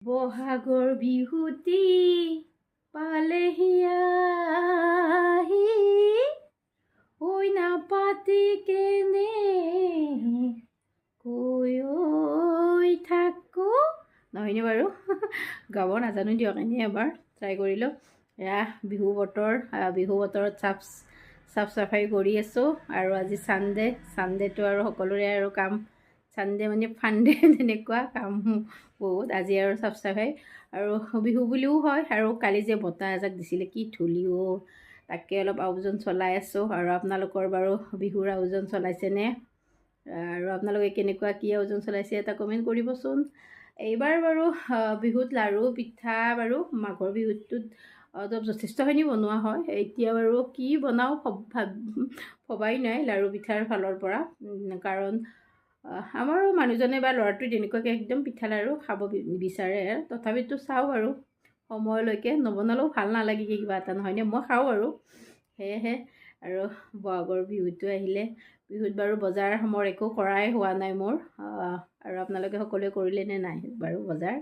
বহাগৰ বিহুতি পালেহি আহি ঐ নাপাতি কেনে কৈ ঐ থাকো নহয়নে বাৰু গাব নাজানো দিয়ক এনেই এবাৰ ট্ৰাই কৰিলোঁ এয়া বিহু বতৰত চাফ চাফাই কৰি আছোঁ আৰু আজি ছানডেটো আৰু সকলোৰে আৰু কাম ছানডে মানে ফানডে তেনেকুৱা কাম বহুত আজি আৰু চাফ চাফাই আৰু বিহু বুলিও হয় আৰু কালি যে বতাহ এজাক দিছিলে কি ধূলিও তাকে অলপ আয়োজন চলাই আছোঁ আৰু আপোনালোকৰ বাৰু বিহুৰ আয়োজন চলাইছেনে আৰু আপোনালোকে কেনেকুৱা কি আয়োজন চলাইছে এটা কমেণ্ট কৰিবচোন এইবাৰ বাৰু বিহুত লাড়ু পিঠা বাৰু মাঘৰ বিহুটোত যথেষ্টখিনি বনোৱা হয় এতিয়া বাৰু কি বনাওঁ ভবাই নাই লাড়ু পিঠাৰ ফালৰ পৰা কাৰণ আমাৰো মানুহজনে বা ল'ৰাটোৱে তেনেকুৱাকৈ একদম পিঠা লাড়ু খাব বিচাৰে তথাপিতো চাওঁ আৰু সময়লৈকে নবনালেও ভাল নালাগে কিবা এটা নহয়নে মই খাওঁ আৰু সেয়েহে আৰু বহাগৰ বিহুটো আহিলে বিহুত বাৰু বজাৰ সমাৰ একো কৰাই হোৱা নাই মোৰ আৰু আপোনালোকে সকলোৱে কৰিলে নে নাই বাৰু বজাৰ